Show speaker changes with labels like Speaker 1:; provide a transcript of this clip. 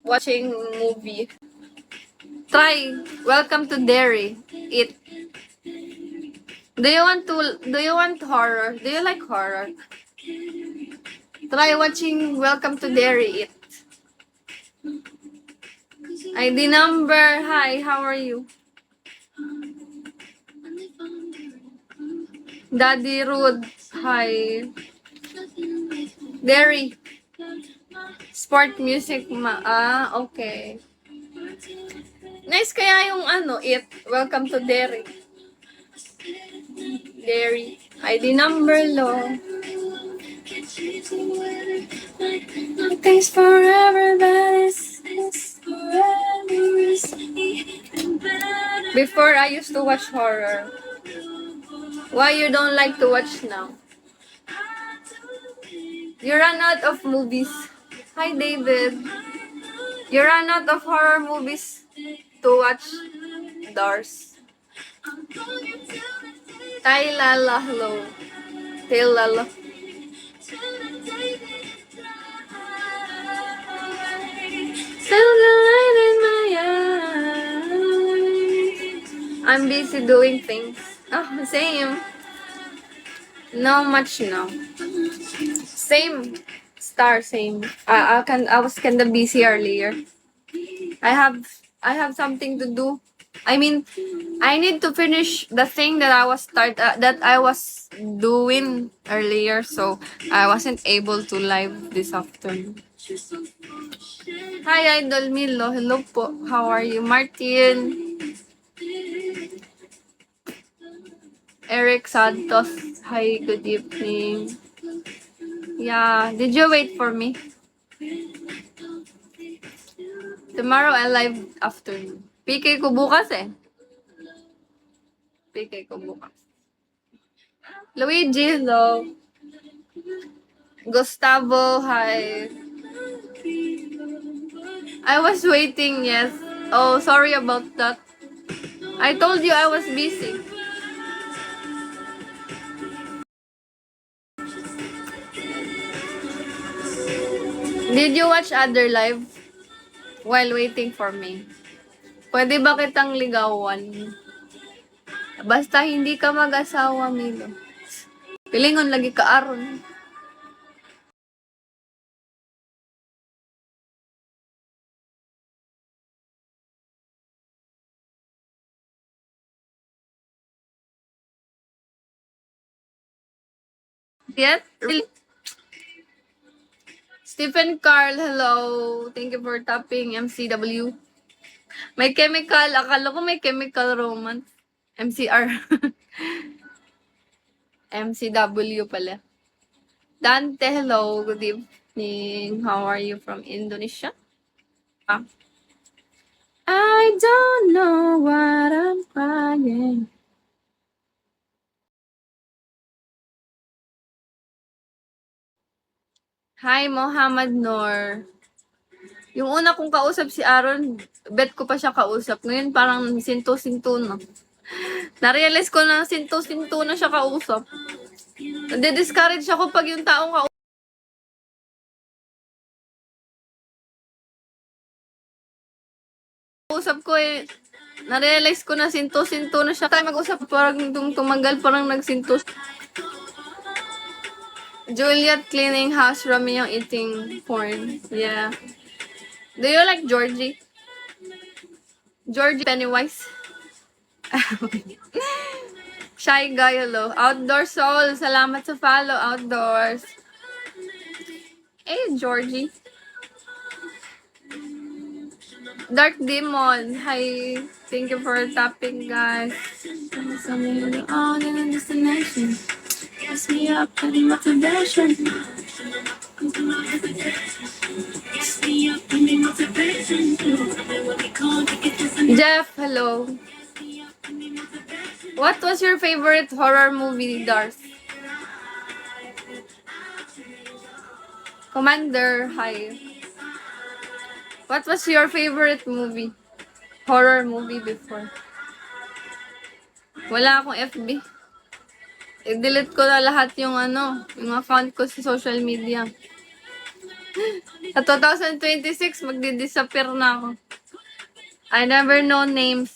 Speaker 1: watching movie. Try Welcome to Derry. It. Do you want horror? Do you like horror? Try watching Welcome to Derry. It. ID number. Hi, how are you? Daddy Rude. Hi. Derry. Sport music. Okay. Nice kaya yung It. Welcome to Derry. Derry. ID number low. Thanks forever, but it's forever. Before I used to watch horror. Why you don't like to watch now? You run out of movies. Hi, David. You run out of horror movies to watch. Doors. Taylala, hello. Taylala. Still the light in my eyes. I'm busy doing things. Oh, same. No much now. Same. Same. I was kinda busy earlier. I have something to do. I mean, I need to finish the thing that I was doing earlier, so I wasn't able to live this afternoon. Hi, Idol Milo. Hello po. How are you? Martin. Eric Santos. Hi, good evening. Yeah, did you wait for me? Tomorrow I live afternoon. PK ko bukas eh. PK ko bukas. Luigi, hello. Gustavo, hi. I was waiting, yes. Oh, sorry about that. I told you I was busy. Did you watch other live while waiting for me? Pwede ba kitang ligawan? Basta hindi ka mag-asawa, Milo. Pilingon lagi ka aron. Yet? Really? Stephen Carl, hello. Thank you for tapping. MCW. May chemical. Akala ko may chemical romance. MCR. MCW pala. Dante, hello. Good evening. How are you from Indonesia? I don't know what I'm crying. Hi, Mohammed Noor. Yung una kong kausap si Aaron, bet ko pa siya kausap. Ngayon parang sinto-sinto na. Na-realize ko na sinto-sinto na siya kausap. Nade-discourage ako pag yung taong kausap ko eh. Na-realize ko na sinto-sinto na siya. Tayo mag-usap parang tumagal, parang nagsinto. Juliet cleaning house, Romeo eating porn. Yeah. Do you like Georgie? Georgie Pennywise? Shy guy, hello. Outdoor soul, salamat sa follow, outdoors. Hey, Georgie. Dark Demon, hi. Thank you for tapping, guys. On in a destination. Kiss me up and motivation. Jeff, hello. What was your favorite horror movie, Darth? Commander, hi. What was your favorite movie? Horror movie before? Wala akong FB. I-delete ko na lahat yung yung account ko sa social media. Sa 2026, magdi-disappear na ako. I never know names.